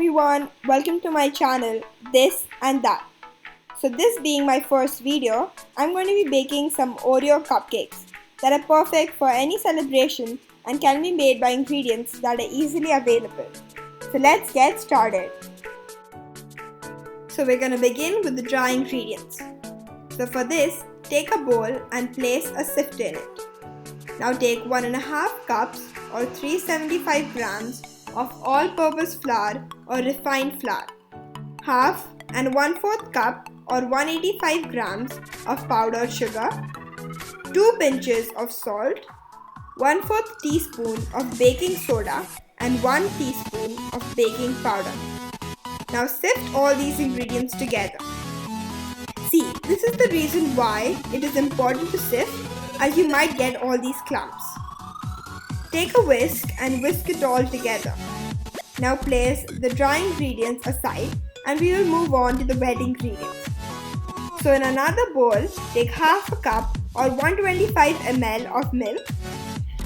everyone, welcome to my channel This and That. So this being my first video, I'm going to be baking some Oreo cupcakes that are perfect for any celebration and can be made by ingredients that are easily available. So let's get started. So we're going to begin with the dry ingredients. So for this, take a bowl and place a sift in it. Now take 1.5 cups or 375 grams of all-purpose flour or refined flour, half and 1/4 cup or 185 grams of powdered sugar, 2 pinches of salt, 1/4 teaspoon of baking soda and 1 teaspoon of baking powder. Now sift all these ingredients together. See, this is the reason why it is important to sift, as you might get all these clumps. Take a whisk and whisk it all together. Now place the dry ingredients aside and we will move on to the wet ingredients. So in another bowl, take half a cup or 125 ml of milk,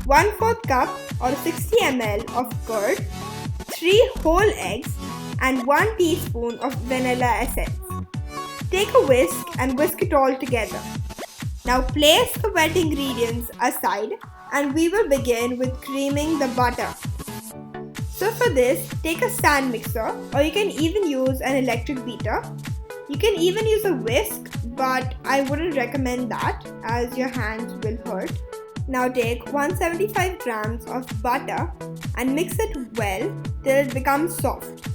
1/4 cup or 60 ml of curd, 3 whole eggs and 1 teaspoon of vanilla essence. Take a whisk and whisk it all together. Now place the wet ingredients aside and we will begin with creaming the butter. So for this, take a stand mixer or you can even use an electric beater. You can even use a whisk, but I wouldn't recommend that as your hands will hurt. Now take 175 grams of butter and mix it well till it becomes soft.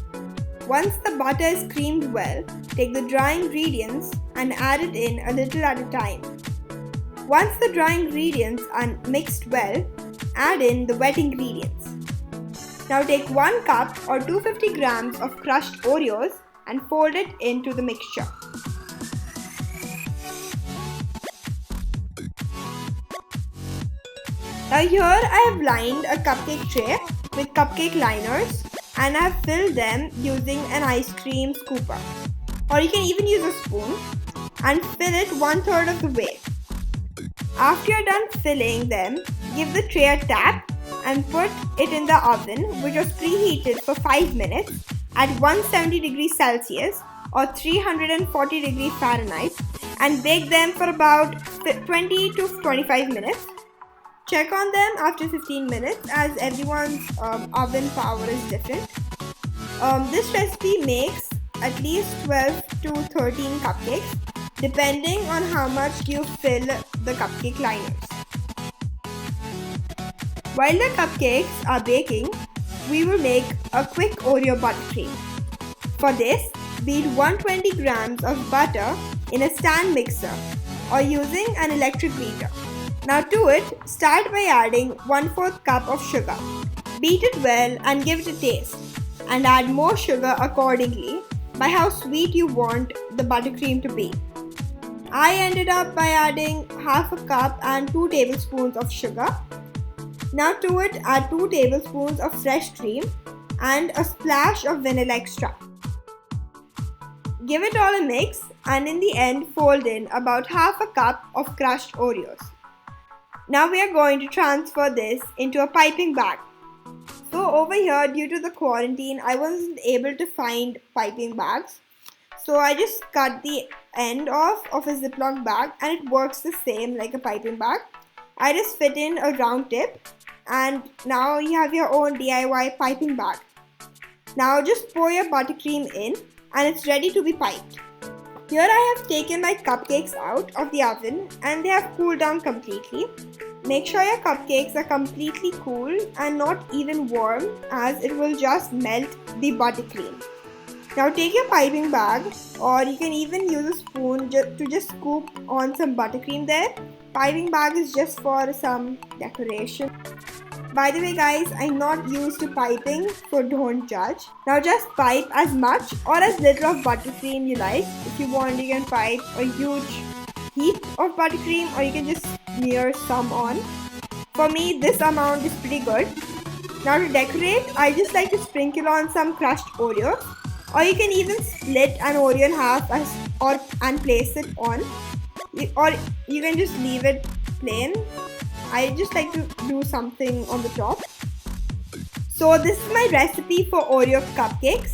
Once the butter is creamed well, take the dry ingredients and add it in a little at a time. Once the dry ingredients are mixed well, add in the wet ingredients. Now take 1 cup or 250 grams of crushed Oreos and fold it into the mixture. Now here I have lined a cupcake tray with cupcake liners and I have filled them using an ice cream scooper. Or you can even use a spoon and fill it 1/3 of the way. After you're done filling them, give the tray a tap and put it in the oven, which was preheated for 5 minutes at 170 degrees Celsius or 340 degrees Fahrenheit and bake them for about 20 to 25 minutes. Check on them after 15 minutes as everyone's oven power is different. This recipe makes at least 12 to 13 cupcakes depending on how much you fill the cupcake liners. While the cupcakes are baking, we will make a quick Oreo buttercream. For this, beat 120 grams of butter in a stand mixer or using an electric beater. Now to it, start by adding 1/4 cup of sugar. Beat it well and give it a taste, and add more sugar accordingly by how sweet you want the buttercream to be. I ended up by adding half a cup and 2 tablespoons of sugar. Now to it, add 2 tablespoons of fresh cream and a splash of vanilla extract. Give it all a mix and in the end fold in about half a cup of crushed Oreos. Now we are going to transfer this into a piping bag. So over here, due to the quarantine, I wasn't able to find piping bags. So I just cut the end off of a Ziploc bag and it works the same like a piping bag. I just fit in a round tip and now you have your own DIY piping bag. Now just pour your buttercream in and it's ready to be piped. Here I have taken my cupcakes out of the oven and they have cooled down completely. Make sure your cupcakes are completely cool and not even warm, as it will just melt the buttercream. Now take your piping bag or you can even use a spoon to just scoop on some buttercream there. Piping bag is just for some decoration. By the way guys, I'm not used to piping, so don't judge. Now just pipe as much or as little of buttercream you like. If you want, you can pipe a huge heap of buttercream or you can just smear some on. For me, this amount is pretty good. Now to decorate, I just like to sprinkle on some crushed Oreos. Or you can even split an Oreo in half and place it on. Or you can just leave it plain. I just like to do something on the top. So this is my recipe for Oreo cupcakes.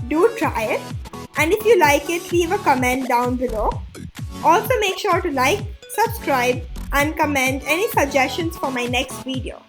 Do try it, and if you like it, leave a comment down below. Also make sure to like, subscribe and comment any suggestions for my next video.